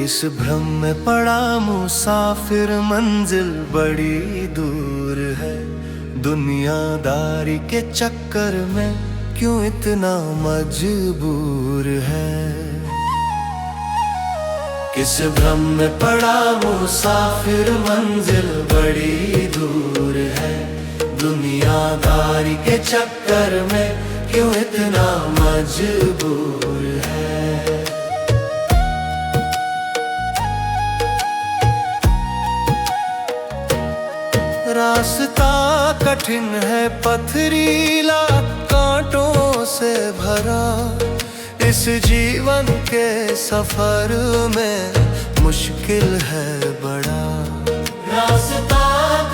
किस भ्रम में पड़ा मुसाफिर, मंजिल बड़ी दूर है। दुनियादारी के चक्कर में क्यों इतना मजबूर है। किस भ्रम में पड़ा मुसाफिर, मंजिल बड़ी दूर है। दुनियादारी के चक्कर में क्यों इतना मजबूर है। रास्ता कठिन है, पथरीला, कांटों से भरा। इस जीवन के सफर में मुश्किल है बड़ा। रास्ता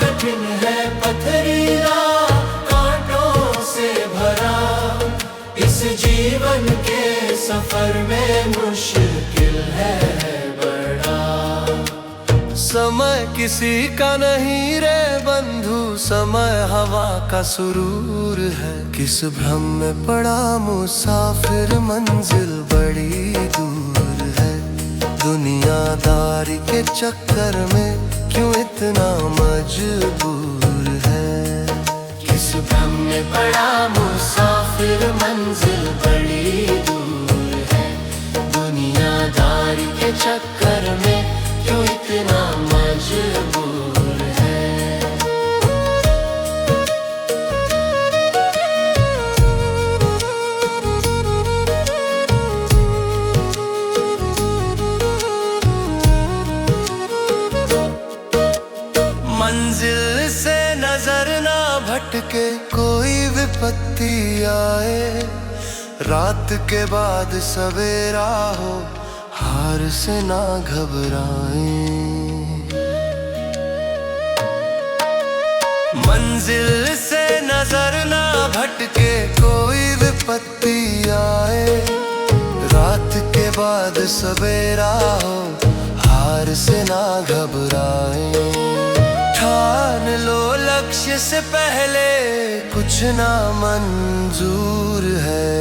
कठिन है, पथरीला, कांटों से भरा। इस जीवन के सफर में मुश्किल है बड़ा। समय किसी का नहीं रे बंधु, समय हवा का सुरूर है। किस भ्रम में पड़ा मुसाफिर, मंजिल बड़ी दूर है। दुनियादारी के चक्कर में क्यों इतना मजबूर है। किस भ्रम में पड़ा मुसाफिर, मंजिल बड़ी दूर है। दुनियादारी के चक्कर में क्यों इतना मजबूर है। मंजिल से नजर ना भटके, कोई विपत्ति आए। रात के बाद सवेरा हो, हार से ना घबराएं। मंजिल से नजर ना भटके, कोई विपत्ति आए। रात के बाद सवेरा हो, हार से ना घबराएं। ठान लो लक्ष्य से पहले कुछ ना मंजूर है।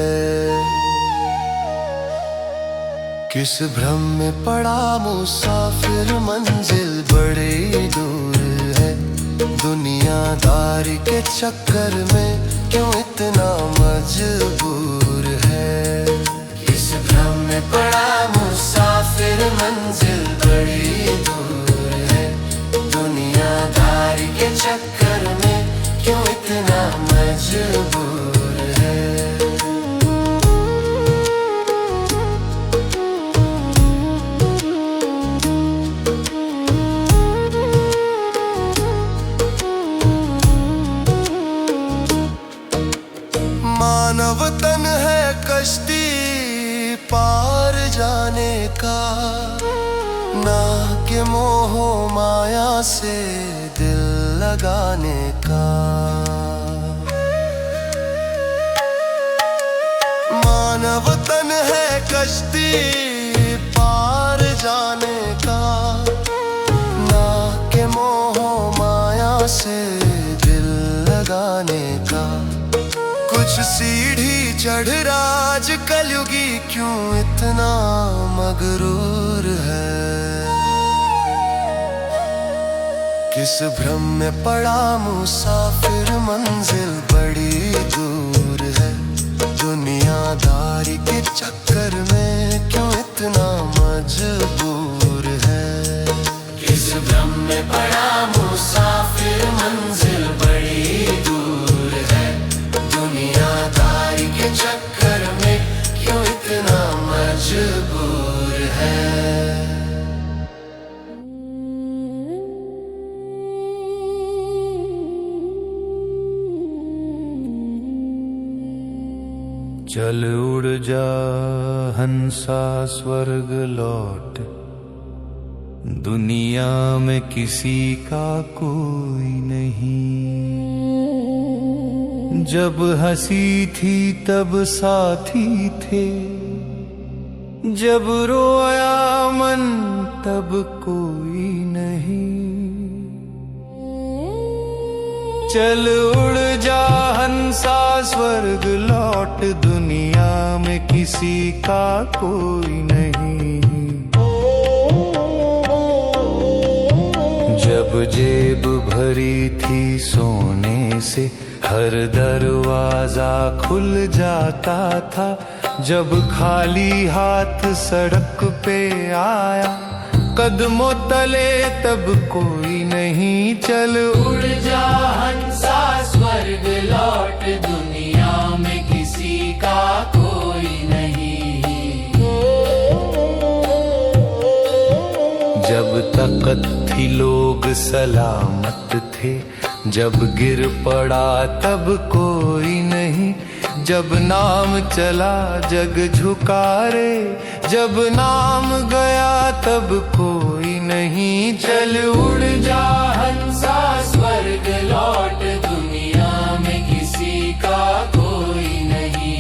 किस भ्रम में पड़ा मुसाफिर, मंजिल बड़ी दूर है। दुनियादारी के चक्कर में क्यों इतना मजबूर है। किस भ्रम में पड़ा मुसाफिर, मंजिल बड़ी दूर है। दुनियादारी के चक्कर में क्यों इतना मजबूर है। मानव तन है कश्ती पार जाने का, ना के मोह माया से दिल लगाने का। मानव तन है कश्ती पार जाने का, ना के मोह माया से दिल लगाने का। कुछ सीढ़ी चढ़ राज कलयुगी क्यों इतना मगरूर है। किस भ्रम में पड़ा मुसाफिर, मंजिल बड़ी दूर है। दुनियादारी के चक्कर में क्यों इतना मजबूर है। किस भ्रम में पड़ा मुसाफिर, मंजिल बड़ी दूर है। दुनियादारी के चक्कर में क्यों इतना मजबूर है। चल उड़ जा हंसा स्वर्ग लौट, दुनिया में किसी का कोई नहीं। जब हंसी थी तब साथी थे, जब रोया मन तब कोई नहीं। चल उड़ जा हंसा स्वर्ग लौट, दुनिया में किसी का कोई नहीं। जेब भरी थी सोने से, हर दरवाजा खुल जाता था। जब खाली हाथ सड़क पे आया, कदमों तले तब कोई नहीं। चल उड़ जा हंसा स्वर्ग लौट, दुनिया में किसी का कोई नहीं। जब तकत थी लोग सलामत थे, जब गिर पड़ा तब कोई नहीं। जब नाम चला जग झुका रे, जब नाम गया तब कोई नहीं। चल उड़ जा हंसा स्वर्ग लौट, दुनिया में किसी का कोई नहीं।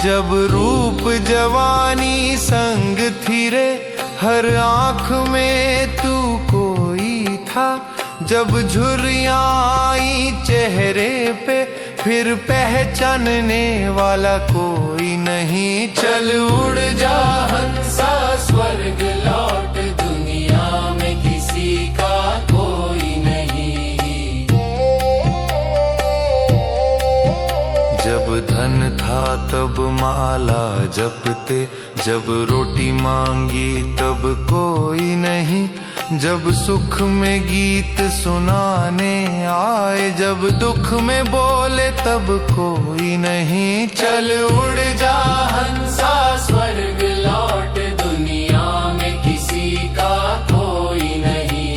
जब रूप जवानी संग थी रे, हर आंख में तू कोई था। जब झुर्रियां आई चेहरे पे, फिर पहचानने वाला कोई नहीं। चल उड़ जा हंसा स्वर्ग लौट, दुनिया में किसी का कोई नहीं। जब धन था तब माला जपते, जब रोटी मांगी तब कोई नहीं। जब सुख में गीत सुनाने आए, जब दुख में बोले तब कोई नहीं। चल उड़ जा हंसा स्वर्ग लौट, दुनिया में किसी का कोई नहीं।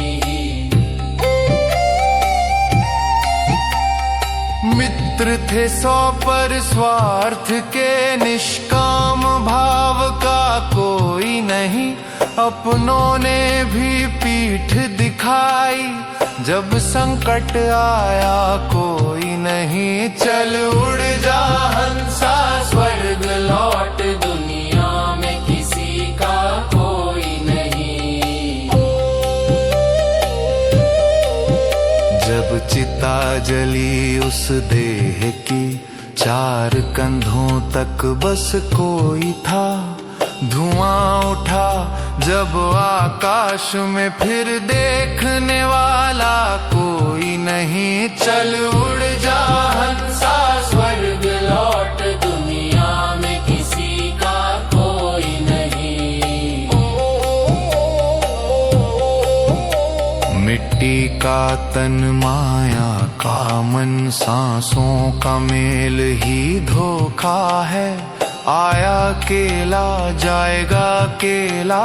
मित्र थे 100 पर स्वार्थ के, निष्काम भाव का कोई नहीं। अपनों ने भी पीठ दिखाई, जब संकट आया कोई नहीं। चल उड़ जा हंसा स्वर्ग लौट, दुनिया में किसी का कोई नहीं। जब चिता जली उस देह की, 4 कंधों तक बस कोई था। धुआं उठा जब आकाश में, फिर देखने वाला कोई नहीं। चल उड़ जा हंसा स्वर्ग लौट, दुनिया में किसी का कोई नहीं। मिट्टी का तन माया का मन, सांसों का मेल ही धोखा है। आया केला जाएगा केला,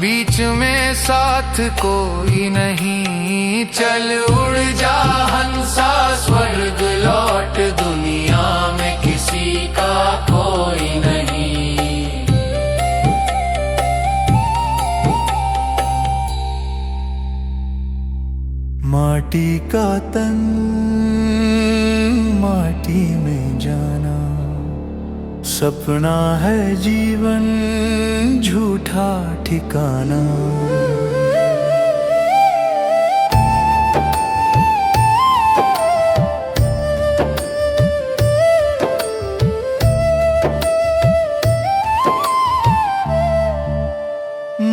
बीच में साथ कोई नहीं। चल उड़ जा हंसा स्वर्ग लौट, दुनिया में किसी का कोई नहीं। माटी का तन माटी में जाना, सपना है जीवन झूठा ठिकाना।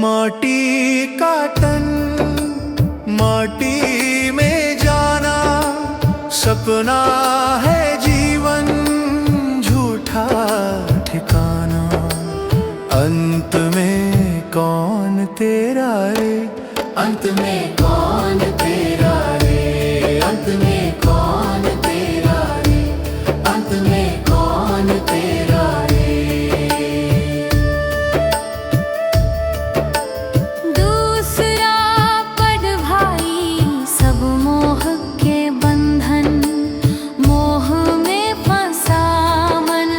माटी का तन माटी में जाना, सपना है जीवन झूठा ठिकाना। अंत में कौन तेरा रे, अंत में कौन तेरा रे, अंत में कौन तेरा रे, अंत में कौन तेरा रे। दूसरा पद भाई सब मोह के बंधन, मोह में फंसा मन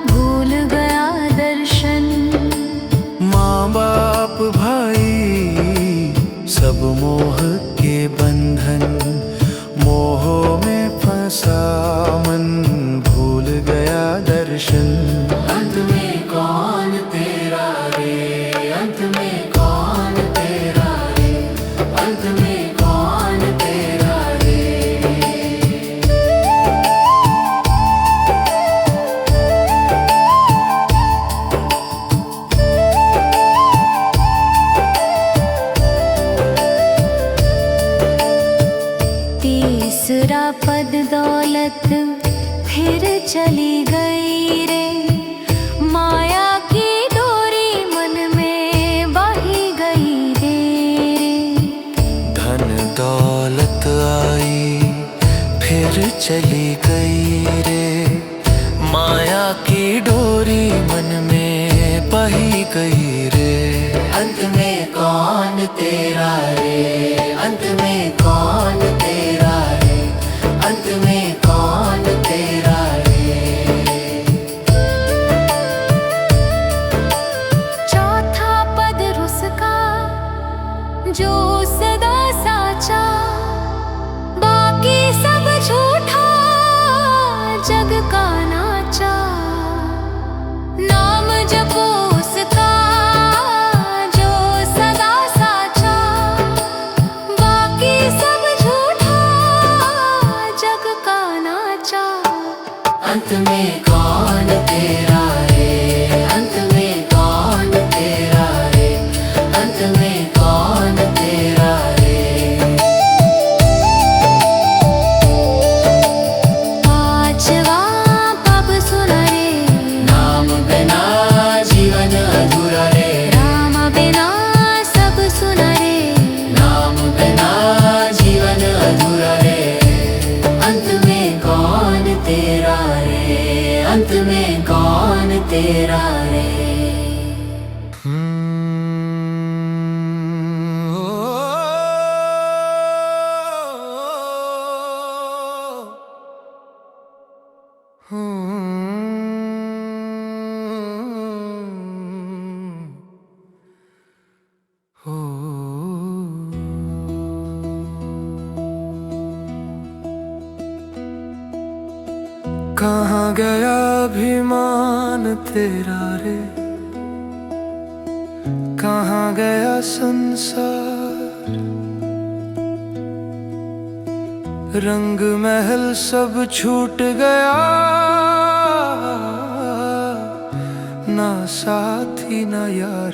भूल गया दर्शन। माँ बाप भाई सब मोह दूसरा पद दौलत फिर चली गई रे। माया की डोरी मन में बही गई रे। धन दौलत आई फिर चली गई रे। माया की डोरी मन में बही गई रे। अंत में कौन तेरा रे, अंत में कौन तेरा रे, अंत में कौन तेरा रे। चौथा पद रुसका जो सदा साचा, बाकी सब झूठा जग का नाचा। नाम जपो उसका जो सदा साचा, बाकी सब झूठा जग का नाचा। अंत में कौन तेरा रे, अंत में कौन तेरा रे, अंत में कौन तेरा रे। पांचवा पब सुना रे, नाम बिना जीवन अधूरा रे। राम बिना सब सुना रे। नाम बिना जीवन अधूरा रे। अंत में कौन तेरा रे, अंत में कौन तेरा रे। कहाँ गया अभिमान तेरा रे, कहाँ गया संसार। रंग महल सब छूट गया, ना साथी ना यार।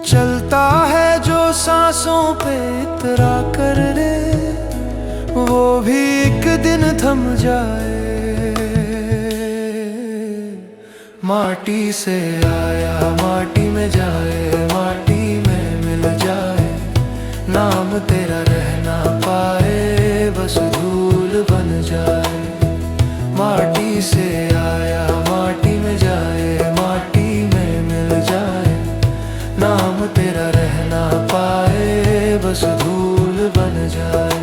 चलता है जो सांसों पे इतरा कर रे, वो भी एक दिन थम जाए। माटी से आया माटी में जाए, माटी में मिल जाए। नाम तेरा रह ना पाए, बस धूल बन जाए। माटी से आया माटी में जाए, माटी में मिल जाए। नाम तेरा रह ना पाए, बस धूल बन जाए।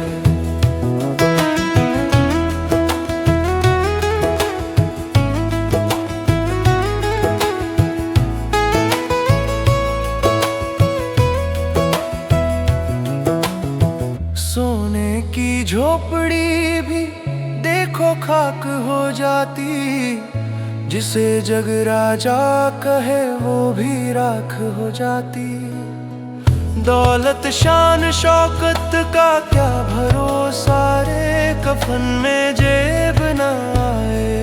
सोने की झोपड़ी भी देखो खाक हो जाती, जिसे जग राजा कहे वो भी राख हो जाती। दौलत शान शौकत का क्या भरोसा रे, कफन में जेब न आए।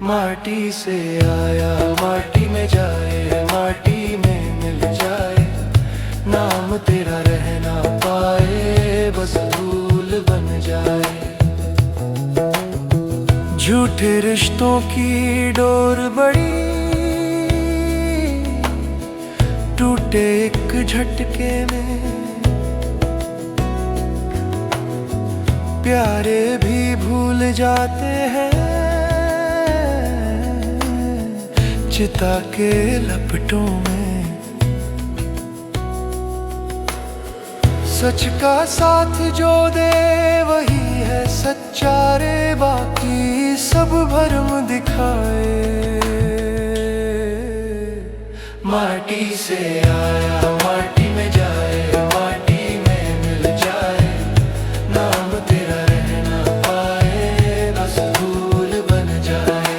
माटी से आया माटी में जाए, माटी में मिल जाए। नाम तेरा रह ना पाए, बस धूल बन जाए। झूठे रिश्तों की डोर बड़ी टूटे एक झटके में। प्यारे भी भूल जाते हैं, चिता के लपटों में। सच का साथ जो दे वही है सच्चा रे, बाकी सब भरम दिखाए। माटी से आया माटी में जाए, माटी में मिल जाए। नाम तेरा रह ना पाए, बस धूल बन जाए।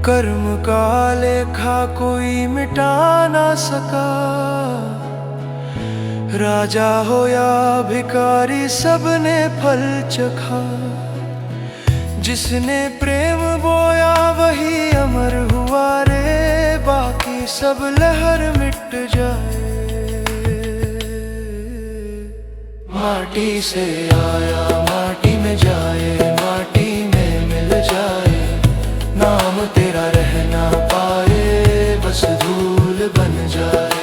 कर्म का लेखा कोई मिटा ना सका, राजा हो या भिखारी सबने फल चखा, जिसने प्रेम बोया वही अमर हुआ रे, बाकी सब लहर मिट जाए। माटी से आया माटी में जाए, माटी में मिल जाए, नाम तेरा रह ना पाए, बस धूल बन जाए।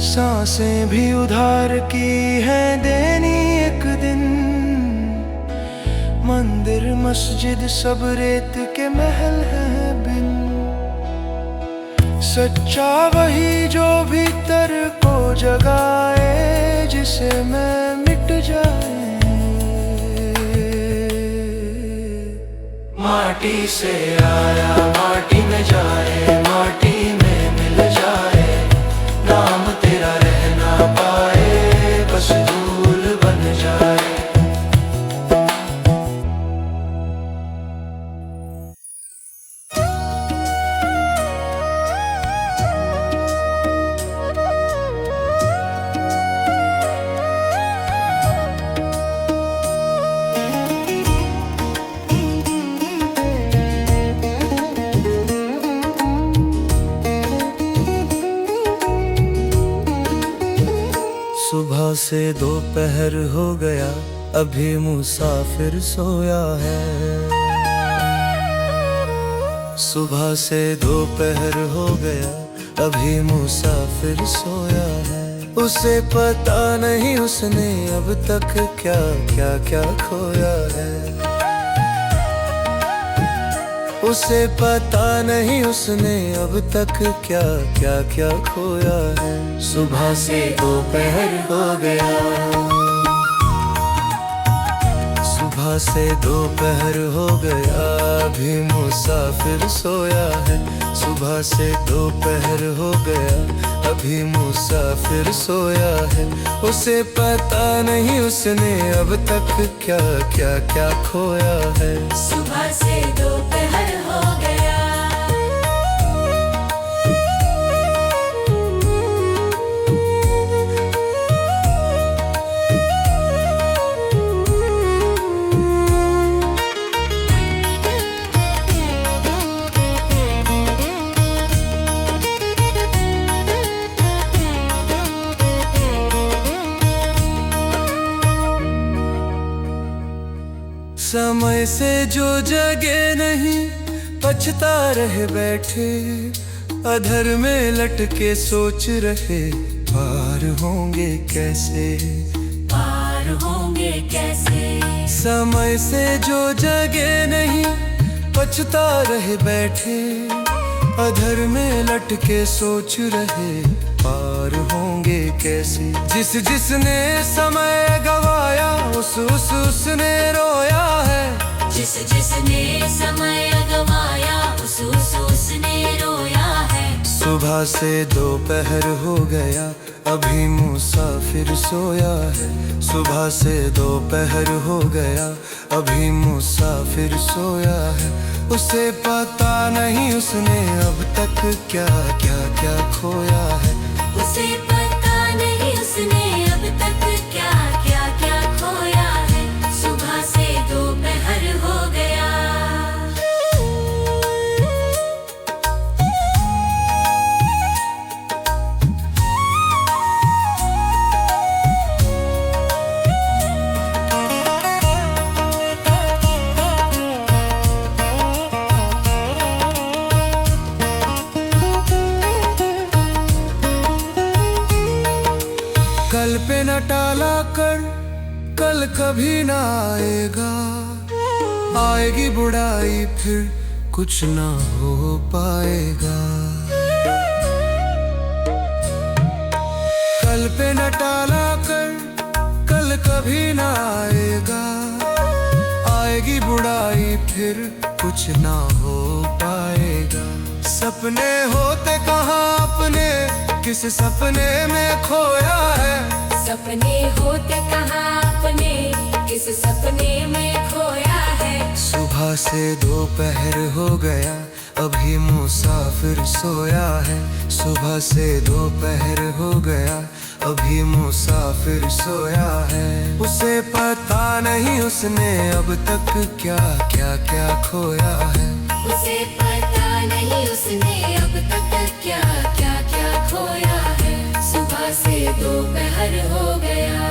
सांसें भी उधार की है देनी एक दिन, मंदिर मस्जिद सब रेत के महल हैं बिन। सच्चा वही जो भीतर को जगाए, जिसे मैं मिट जाए। माटी से आया माटी में जाए, माटी में मिल जाए, नाम तेरा रह ना पाए, बस धूल बन जाए। सुबह से दोपहर हो गया, अभी मुसाफिर सोया है। सुबह से दोपहर हो गया, अभी मुसाफिर सोया है। उसे पता नहीं उसने अब तक क्या क्या क्या खोया है। उसे पता नहीं उसने अब तक क्या क्या क्या खोया है। सुबह से दोपहर हो गया, सुबह से दोपहर हो गया, अभी मुसाफिर सोया है। सुबह से दोपहर हो गया, अभी मुसाफिर सोया है। उसे पता नहीं उसने अब तक क्या क्या क्या खोया है। सुबह से दोपहर हो गया। समय से जो जगे नहीं, पछता रहे बैठे, अधर में लटके सोच रहे, पार होंगे कैसे, पार होंगे कैसे। समय से जो जगे नहीं, पछता रहे बैठे, अधर में लटके सोच रहे, पार होंगे कैसे। जिसने समय गवाया, उसने रोया है। जिसने समय गवाया, उसने रोया है। सुबह से दोपहर हो गया, अभी मुसाफिर सोया है। सुबह से दोपहर हो गया, अभी मुसाफिर सोया है। उसे पता नहीं उसने अब तक क्या क्या क्या खोया है। उसे पता नहीं उसने अब तक क्या क्या क्या खोया है। सुबह से दोपहर हो गया। कल पे न टाला कर, कल कभी ना आएगा। आएगी बुढ़ाई फिर कुछ ना हो पाएगा। कल पे न टाला कर, कल कभी ना आएगा। आएगी बुढ़ाई फिर कुछ ना हो पाएगा। सपने होते कहाँ अपने, किस सपने में खोया है। सपने होते कहाँ अपने, किस सपने में खोया है। सुबह से दोपहर हो गया, अभी मुसाफिर सोया है, सुबह से दोपहर हो गया। अभी मुसाफिर सोया है, उसे पता नहीं उसने अब तक क्या क्या क्या खोया है। उसे पता नहीं उसने अब तक क्या क्या क्या खोया है। सुबह से दोपहर हो गया।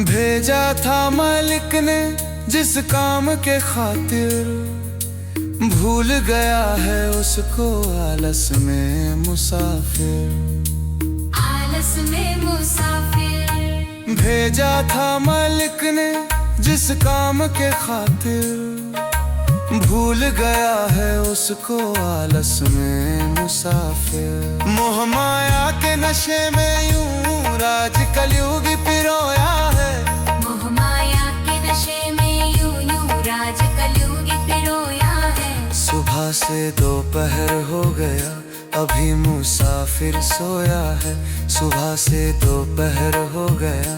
भेजा था मालिक ने जिस काम के खातिर, भूल गया है उसको आलस में मुसाफिर। आलस में मुसाफिर। भेजा था मालिक ने जिस काम के खातिर, भूल गया है उसको आलस में मुसाफिर। मोह माया के नशे में यूं राज कलयुग पिरोया है। मोह माया के नशे में यूं यूं राज कलयुग पिरोया है। सुबह से दोपहर हो गया, अभी मुसाफिर सोया है। सुबह से दोपहर हो गया,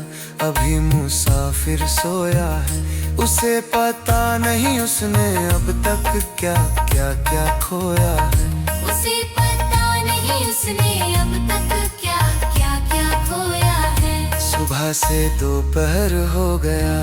अभी मुसाफिर सोया है। उसे पता नहीं उसने अब तक क्या क्या क्या खोया है। उसे पता नहीं उसने अब तक क्या क्या क्या खोया है। सुबह से दोपहर हो गया।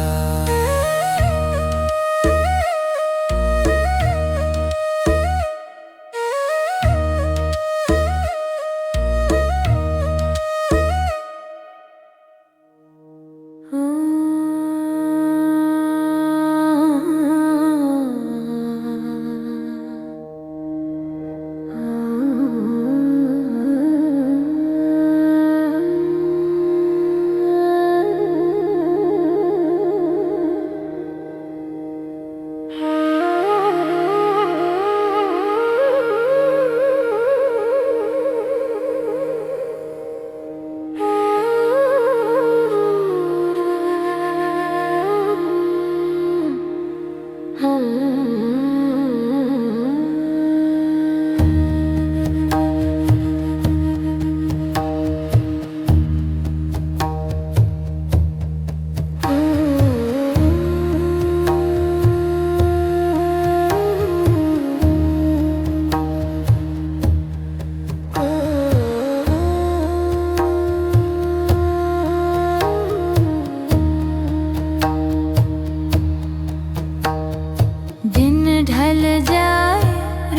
ढल जाए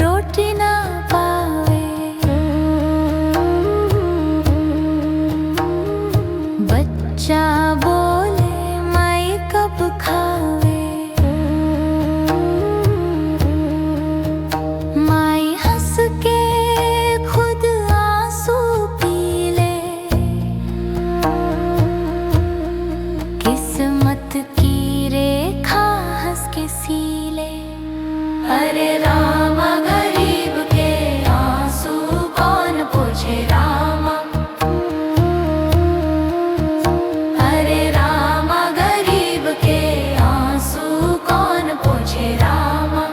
रोटी ना पावे, बच्चा बोले माई कब खावे। माई हंस के खुद आंसू पी ले, किस्मत की रेखा हंस के सीले। अरे रामा गरीब के आंसू कौन पोछे रामा। अरे रामा गरीब के आंसू कौन पोछे रामा।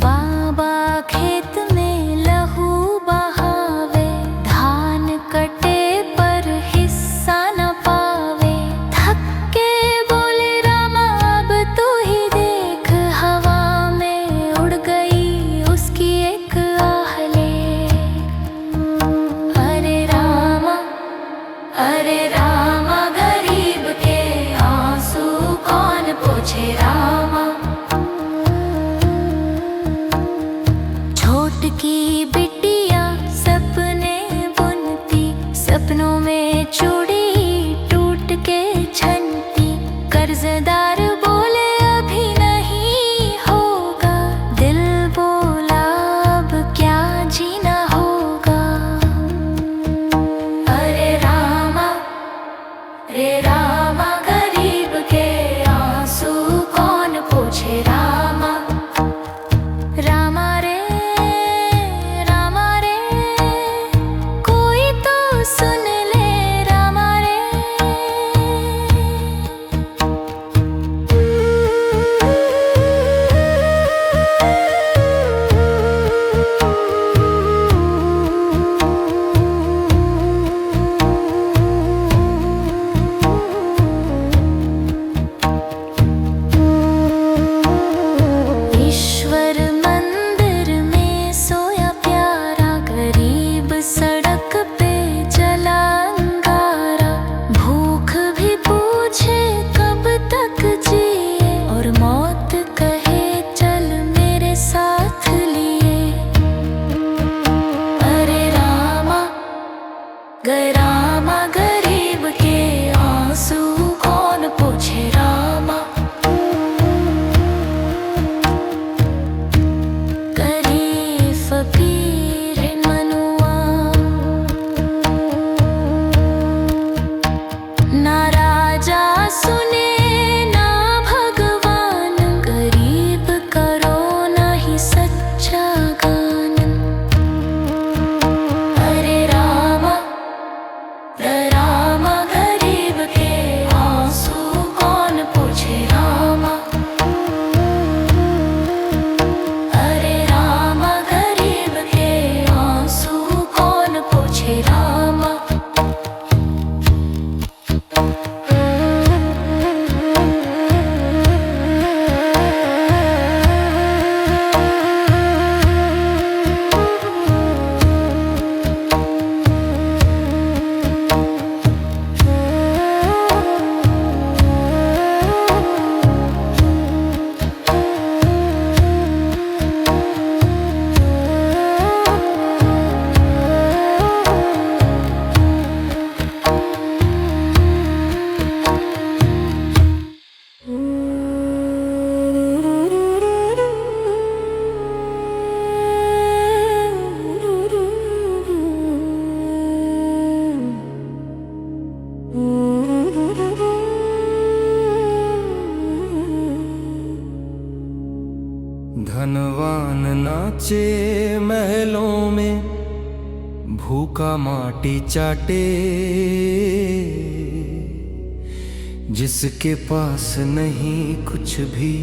बाबा खेत में लहू बहावे, धान कटे पर हिस्सा न पावे। थक के बोले रामा अब तू ही देख, हवा में उड़ गई उसकी एक आहले। अरे रामा गरीब के आंसू कौन पोछे रामा। छोट की बिटिया सपने बुनती, सपनों में चूड़ी टूट के छनती। कर्जदार बोले अभी नहीं होगा, दिल बोला अब क्या जीना होगा। अरे रामा गरीब के आंसू कौन पोछे रामा। रामा रे धनवान नाचे महलों में, भूखा माटी चाटे। जिसके पास नहीं कुछ भी,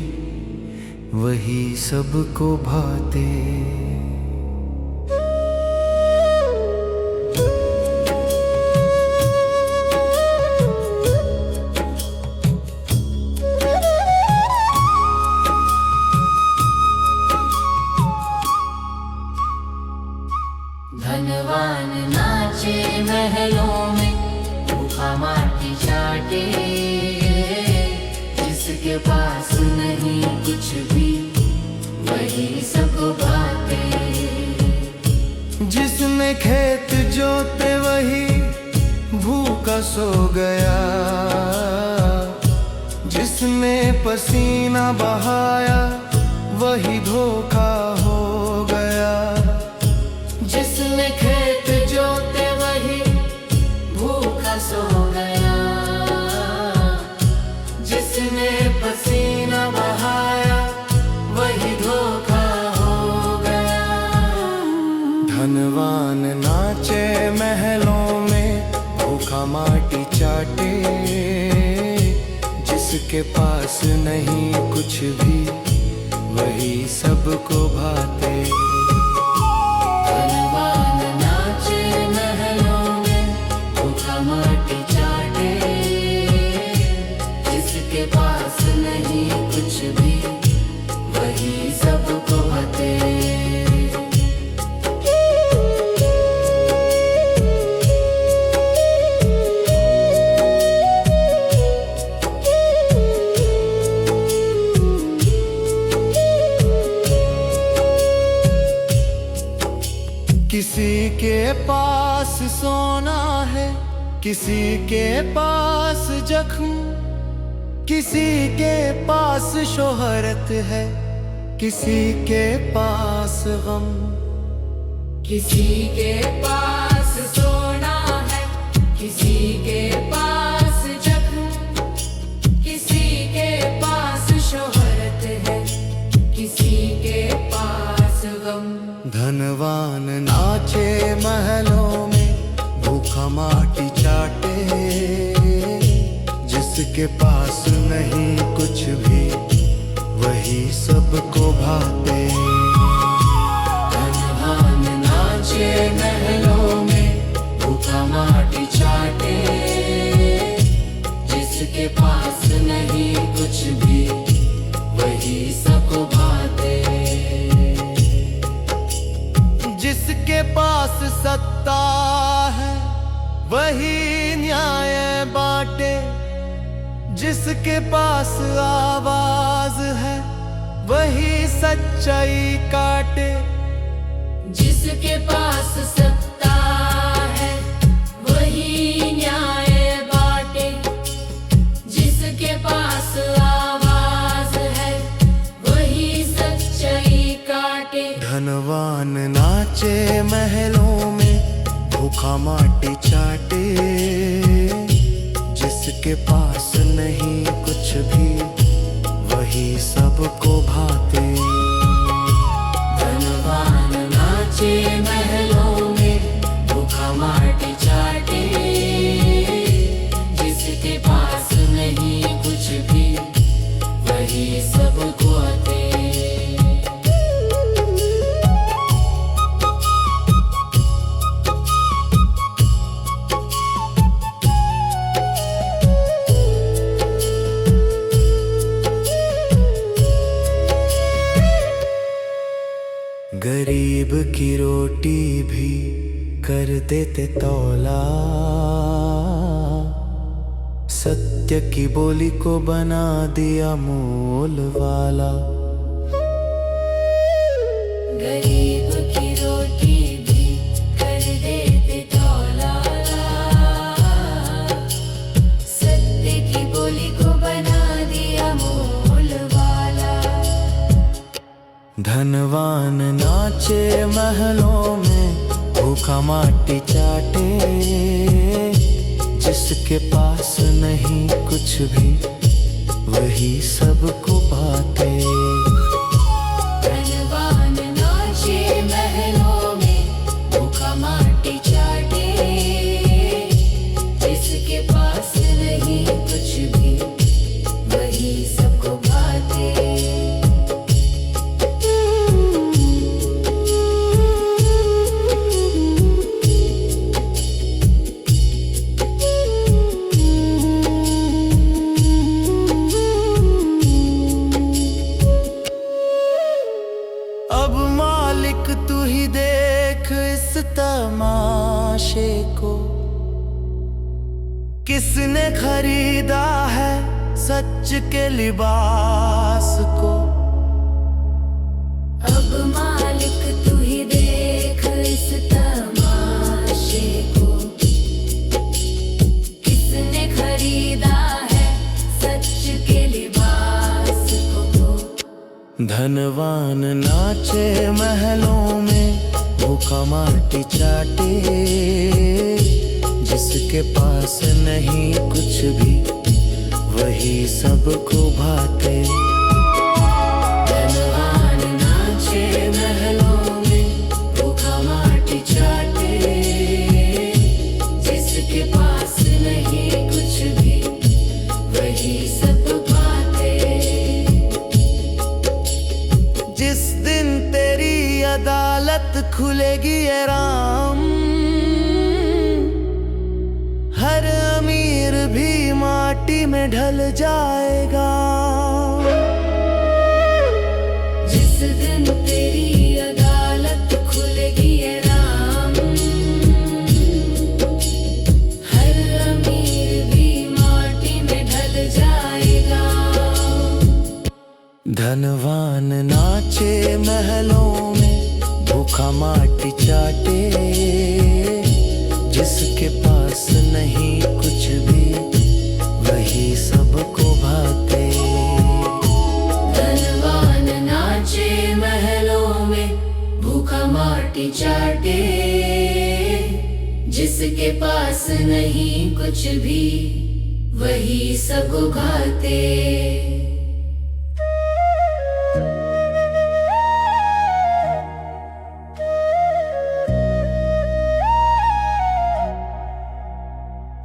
वही सबको भाते। धनवान नाचे महलों में, भूखा माटी चाटे। जिसके पास नहीं कुछ भी, वही सबको भाते। जिसने खेत जोते वही भूखा सो गया। जिसने पसीना बहाया वही धोखा हो गया। जिसने खेत जोते वही भूखा सो गया। जिसने पसीना बहाया वही धोखा हो गया। धनवान नाचे महलों में, भूखा माटी चाटे। जिसके पास नहीं कुछ भी, वही सबको भाते। धनवान नाचे महलों में, भूखा माटी चाटे। जिसके पास नहीं कुछ भी, वही सबको भाते। किसी के पास सोना है, किसी के पास जख्म। किसी के पास शोहरत है, किसी के पास गम। किसी के पास सोना है, किसी के पास जख्म। किसी के पास शोहरत है, किसी के पास गम। धनवान नाचे महलों में, भूखा माटी चाटे। जिसके पास नहीं कुछ भी, वही सबको भाते। धनवान नाचे महलों में, भूखा माटी चाटे। जिसके पास नहीं कुछ भी, वही सबको भाते। जिसके पास सत्ता है, वही न्याय बांटे। जिसके पास आवाज है, वही सच्चाई काटे। जिसके पास सत्ता है, वही न्याय बांटे। जिसके पास आवाज है, वही सच्चाई काटे। धनवान नाचे महलों में, भूखा माटी चाटे। जिसके पास नहीं कुछ भी, वही सबको भाते। धनवान नाचे महलों में, भूखा माटी चाटे। जिसके पास नहीं कुछ भी, वही सबको आते। गरीब की रोटी भी कर देते तौला। सत्य की बोली को बना दिया मोल वाला। गरीब की रोटी भी कर देते तौला। सत्य की बोली को बना दिया मोल वाला। धनवान नाचे महलों में, भूखा माटी चाटे। जिसके पास नहीं कुछ भी, वही सबको भाते। किसने खरीदा है सच के लिबास को। अब मालिक तू ही देख इस तमाशे को। किसने खरीदा है सच के लिबास को। धनवान नाचे महलों में, भूखा माटी चाटे, जिसके पास नहीं कुछ भी वही सबको भाते। धनवान नाचे महलों में, भूखा माटी चाटे, जिसके पास नहीं कुछ भी वही सब बातें। जिस दिन तेरी अदालत खुलेगी ए राम, हर अमीर भी माटी में ढल जाएगा। जिस दिन तेरी अदालत खुलेगी ए राम, हर अमीर भी माटी में ढल जाएगा। धनवान नाचे महलों में, भूखा माटी चाटे, जिसके पास नहीं कुछ भी वही सबको भाते। धनवान नाचे महलों में, भूखा माटी चाटे, जिसके पास नहीं कुछ भी वही सब घाते।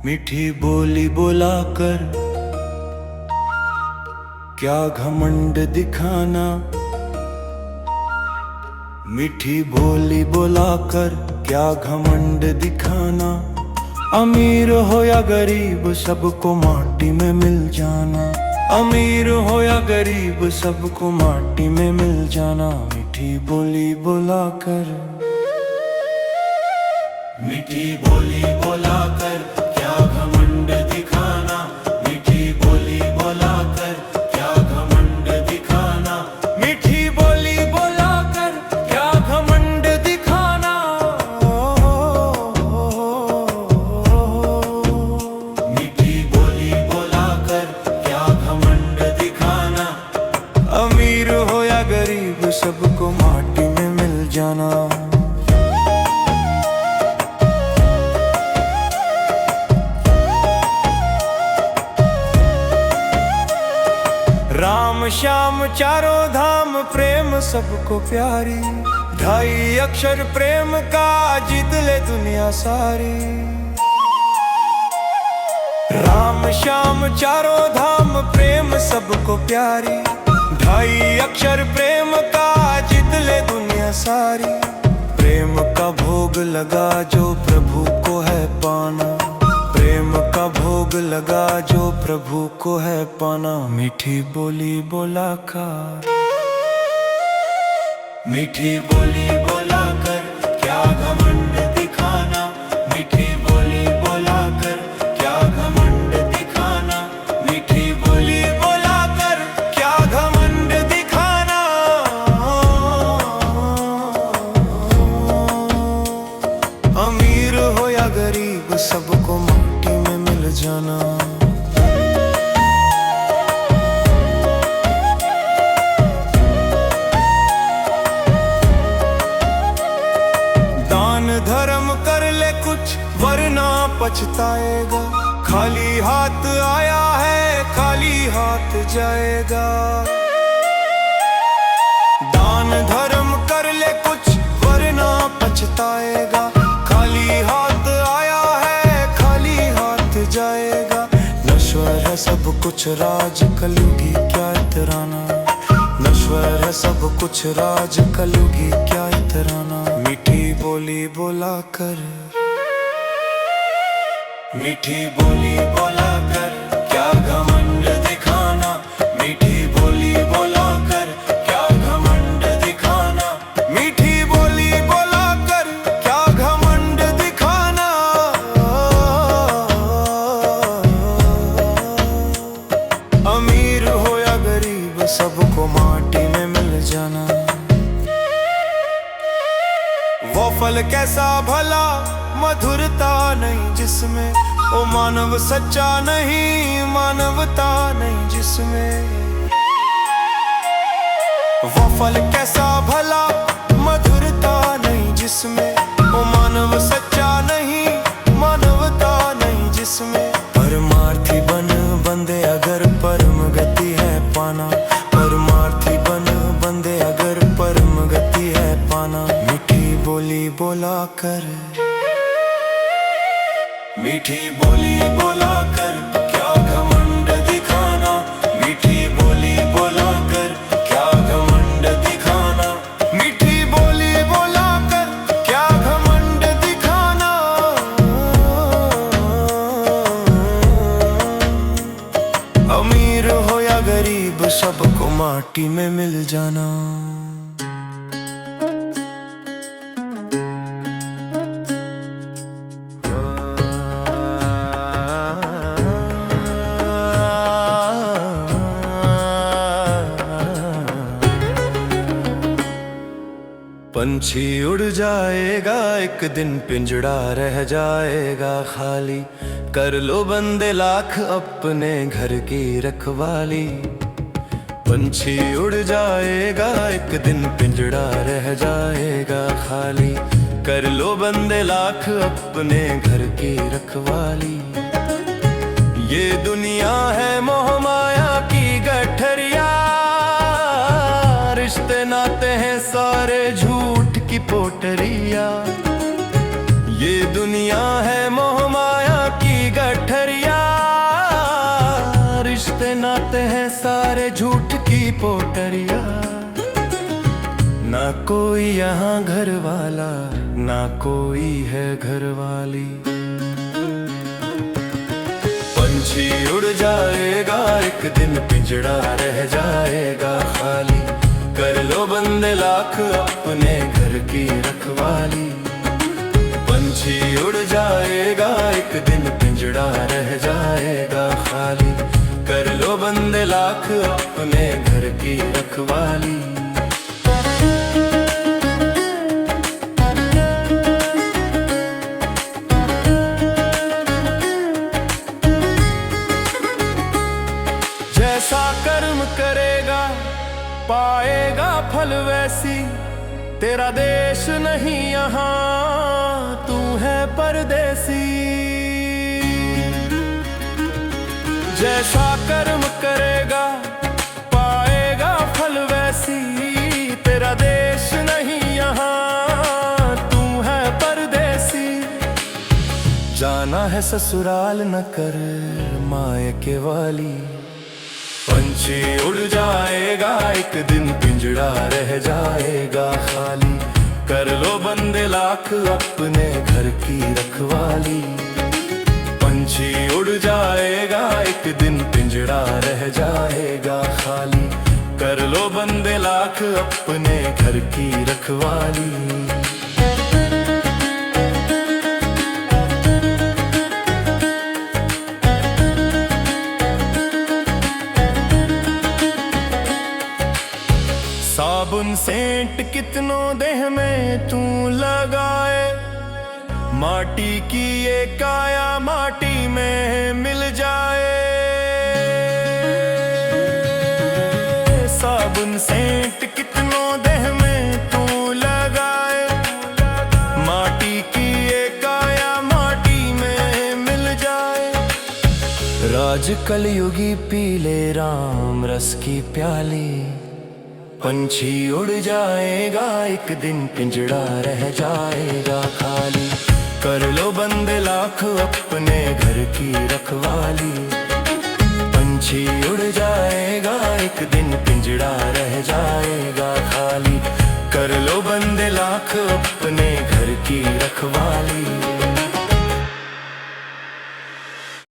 मीठी बोली बोलाकर क्या घमंड दिखाना। मीठी बोली बोलाकर क्या घमंड दिखाना। अमीर हो या गरीब सबको माटी में मिल जाना। अमीर हो या गरीब सबको माटी में मिल जाना। मीठी बोली बोलाकर, मीठी बोली बोलाकर क्या घमंड दिखाना। मीठी बोली बोलाकर क्या घमंड दिखाना। मीठी बोली बोलाकर क्या घमंड दिखाना। मीठी बोली बोलाकर क्या घमंड दिखाना। अमीर हो या गरीब सबको माटी में मिल जाना। राम श्याम चारों धाम प्रेम सबको प्यारी। ढाई अक्षर प्रेम का जीत ले दुनिया सारी। राम श्याम चारों धाम प्रेम सबको प्यारी। ढाई अक्षर प्रेम का जीत ले दुनिया सारी। प्रेम का भोग लगा जो प्रभु को है पाना। प्रेम का भोग लगा जो प्रभु को है पाना। मीठी बोली बोलाकर, मीठी बोली बोलाकर क्या घमंड दिखाना। मीठी बोली बोलाकर क्या घमंड दिखाना। मीठी बोली बोलाकर क्या घमंड दिखाना। अमीर हो या गरीब सबको माटी में मिल जाना। दान धर्म कर ले कुछ वरना पछताएगा। खाली हाथ आया है खाली हाथ जाएगा। दान धर्म कर ले कुछ वरना पछताएगा। खाली हाथ आया है खाली हाथ जाएगा। नश्वर है सब कुछ राज कलयुगी क्या इतराना। नश्वर है सब कुछ राज कलयुगी क्या इतराना। मीठी बोली बोलाकर, मीठी बोली बोलाकर क्या घमंड दिखाना। मीठी बोली बोलाकर क्या घमंड दिखाना। मीठी बोली बोलाकर क्या घमंड दिखाना। सबको माटी में मिल जाना। वो फल कैसा भला, मधुरता नहीं जिसमें, ओ मानव सच्चा नहीं, मानवता नहीं जिसमें। वो फल कैसा भला, मधुरता नहीं जिसमें, ओ मानव सच्चा नहीं, मानवता नहीं जिसमें। परमार्थी बन बंदे अगर परम गति है पाना, परमार्थी बन बंदे अगर परम गति है पाना। मीठी बोली बोला कर, मीठी बोली बोला कर, क्या घमंड दिखाना। मीठी बोली बोला कर, क्या घमंड दिखाना। मीठी बोली बोला कर, क्या घमंड दिखाना। अमीर हो या गरीब, सबको माटी में मिल जाना। पंछी उड़ जाएगा एक दिन, पिंजड़ा रह जाएगा खाली। कर लो बंदे लाख अपने घर की रखवाली। पंछी उड़ जाएगा एक दिन, पिंजड़ा रह जाएगा खाली। कर लो बंदे लाख अपने घर की रखवाली। ये दुनिया है मोह माया की गठरिया, रिश्ते नाते हैं सारे झूठ की पोटरिया। ये दुनिया है मोह माया की गठरिया, रिश्ते नाते हैं सारे झूठ की पोटरिया। ना कोई यहाँ घर वाला, ना कोई है घर वाली। पंछी उड़ जाएगा एक दिन, पिंजड़ा रह जाएगा खाली। कर लो बंदे लाख अपने घर की रखवाली। पंछी उड़ जाएगा एक दिन, पिंजड़ा रह जाएगा खाली। कर लो बंदे लाख अपने घर की रखवाली। जैसा कर्म करेगा पाएगा फल वैसी। तेरा देश नहीं यहाँ, तू है परदेसी। जैसा कर्म करेगा पाएगा फल वैसी। तेरा देश नहीं यहाँ, तू है परदेसी। जाना है ससुराल न कर मायके वाली। पंछी उड़ जाएगा एक दिन, पिंजड़ा रह जाएगा खाली। कर लो बंदे लाख अपने घर की रखवाली। पंछी उड़ जाएगा एक दिन, पिंजड़ा रह जाएगा खाली। कर लो बंदे लाख अपने घर की रखवाली। साबुन सेंट कितनों देह में तू लगाए, माटी की ये काया माटी में मिल जाए। साबुन सेंट कितनों देह में तू लगाए, माटी की ये काया माटी में मिल जाए। राज कलयुगी पीले राम रस की प्याली। पंछी उड़ जाएगा एक दिन, पिंजड़ा रह जाएगा खाली। कर लो बंदे लाख अपने घर की रखवाली। पंछी उड़ जाएगा एक दिन, पिंजड़ा रह जाएगा खाली। कर लो बंदे लाख अपने घर की रखवाली।